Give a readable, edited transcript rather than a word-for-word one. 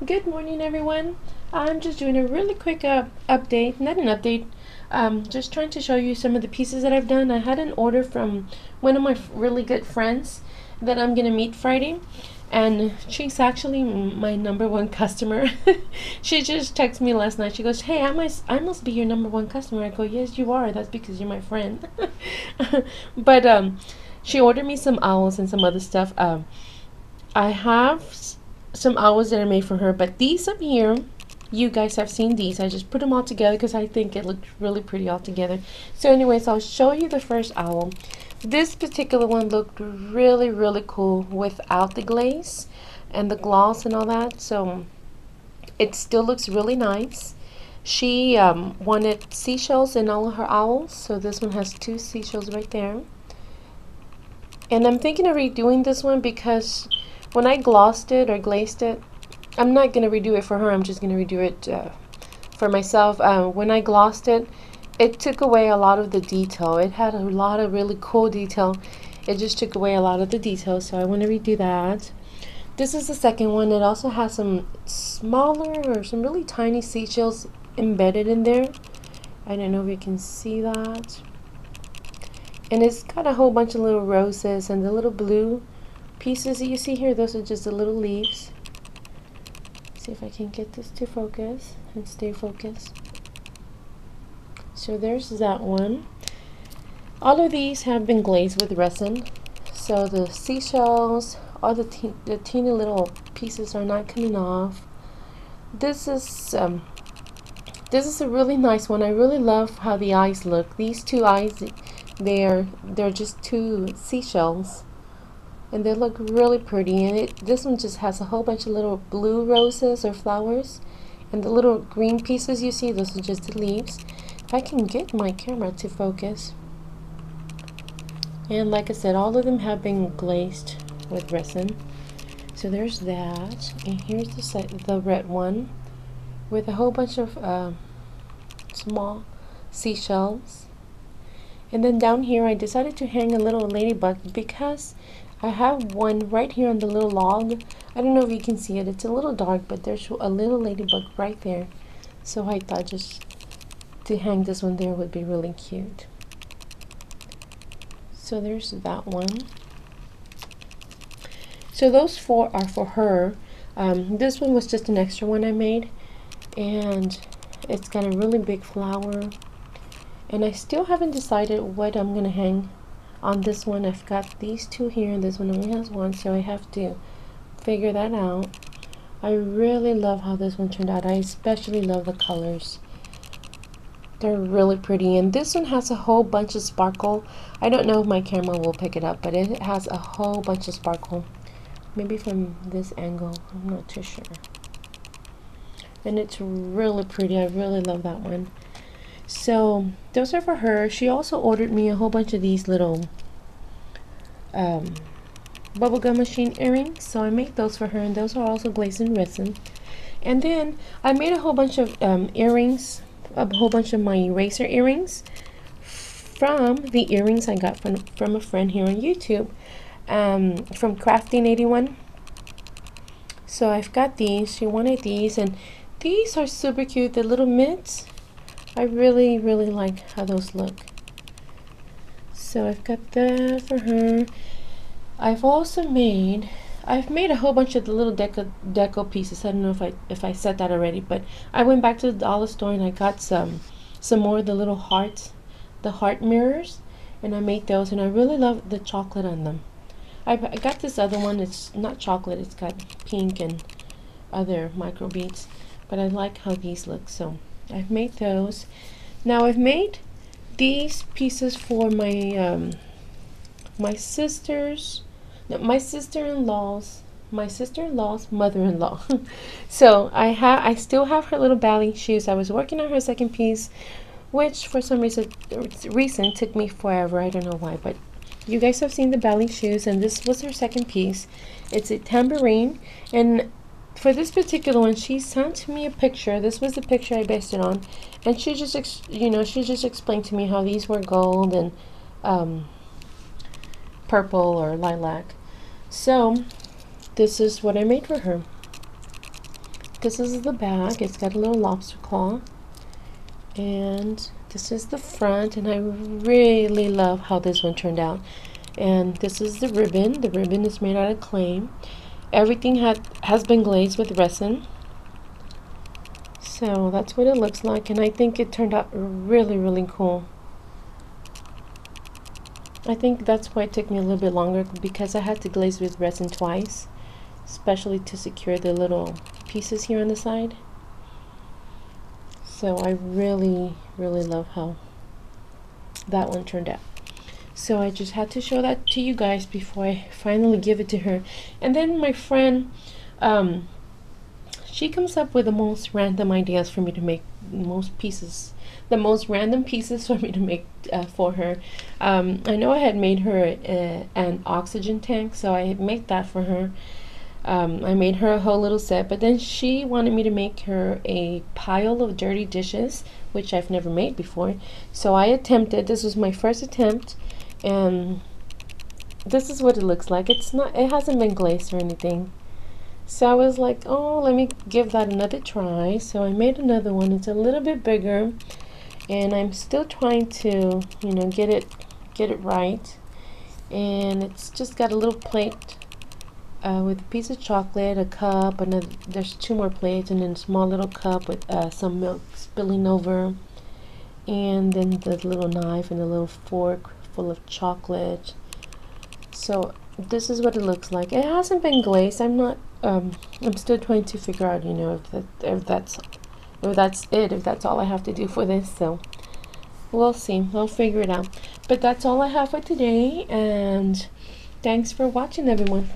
Good morning, everyone. I'm just doing a really quick update, not an update, just trying to show you some of the pieces that I've done. I had an order from one of my really good friends that I'm going to meet Friday, and she's actually my number one customer. She just texted me last night. She goes, "Hey, I must be your number one customer." I go, "Yes, you are. That's because you're my friend." But she ordered me some owls and some other stuff. I have some owls that I made for her, but these up here, you guys have seen these. I just put them all together because I think it looked really pretty all together. So anyways, I'll show you the first owl. This particular one looked really, really cool without the glaze and the gloss and all that. So it still looks really nice. She wanted seashells in all of her owls. So this one has two seashells right there. And I'm thinking of redoing this one because when I glossed it or glazed it, I'm not going to redo it for her. I'm just going to redo it for myself. When I glossed it, it took away a lot of the detail. It had a lot of really cool detail. It just took away a lot of the detail, so I want to redo that. This is the second one. It also has some smaller or some really tiny seashells embedded in there. I don't know if you can see that. And it's got a whole bunch of little roses, and the little blue pieces that you see here, those are just the little leaves. See if I can get this to focus and stay focused. So there's that one. All of these have been glazed with resin, so the seashells, all the teeny little pieces are not coming off. This is a really nice one. I really love how the eyes look. These two eyes, they're just two seashells, and they look really pretty. And this one just has a whole bunch of little blue roses or flowers, and the little green pieces you see, those are just the leaves. If I can get my camera to focus. And like I said, all of them have been glazed with resin. So there's that. And here's the red one with a whole bunch of small seashells. And then down here I decided to hang a little ladybug because I have one right here on the little log. I don't know if you can see it. It's a little dark, but there's a little ladybug right there. So I thought just to hang this one there would be really cute. So there's that one. So those four are for her. This one was just an extra one I made, and it's got a really big flower. And I still haven't decided what I'm gonna hang on this one. I've got these two here, and this one only has one, so I have to figure that out. I really love how this one turned out. I especially love the colors. They're really pretty, and this one has a whole bunch of sparkle. I don't know if my camera will pick it up, but it has a whole bunch of sparkle. Maybe from this angle, I'm not too sure. And it's really pretty. I really love that one. So those are for her. She also ordered me a whole bunch of these little bubblegum machine earrings, so I made those for her, and those are also glazed in resin. And then I made a whole bunch of earrings, a whole bunch of my eraser earrings from the earrings I got from a friend here on YouTube, from Crafting81. So I've got these. She wanted these, and these are super cute. The little mitts. I really, really like how those look. So I've got that for her. I've made a whole bunch of the little deco pieces. I don't know if I said that already, but I went back to the dollar store and I got some more of the little hearts, the heart mirrors, and I made those, and I really love the chocolate on them. I got this other one. It's not chocolate. It's got pink and other micro beads, but I like how these look, so I've made those. Now I've made these pieces for my my sister's mother-in-law. So I still have her little ballet shoes. I was working on her second piece, which for some reason took me forever. I don't know why, but you guys have seen the ballet shoes, and this was her second piece. It's a tambourine, and for this particular one, she sent me a picture. This was the picture I based it on, and she just explained to me how these were gold and purple or lilac. So this is what I made for her. this is the back. It's got a little lobster claw, and this is the front, and I really love how this one turned out. And this is the ribbon. The ribbon is made out of clay. Everything has been glazed with resin. So that's what it looks like, and I think it turned out really cool. I think that's why it took me a little bit longer, because I had to glaze with resin twice, especially to secure the little pieces here on the side. So I really love how that one turned out. So I just had to show that to you guys before I finally give it to her. And then my friend, she comes up with the most random ideas for me to make, the most random pieces for me to make for her. I know I had made her an oxygen tank, so I made that for her. I made her a whole little set, but then she wanted me to make her a pile of dirty dishes, which I've never made before. So I attempted. This was my first attempt, and this is what it looks like. It hasn't been glazed or anything. So I was like, oh, let me give that another try. So I made another one. It's a little bit bigger, and I'm still trying to, get it right. And it's just got a little plate with a piece of chocolate, a cup, and there's 2 more plates, and then a small little cup with some milk spilling over, and then the little knife and a little fork full of chocolate. So this is what it looks like. It hasn't been glazed. I'm still trying to figure out, if that's all I have to do for this. So we'll see. We'll figure it out. But that's all I have for today, and thanks for watching, everyone.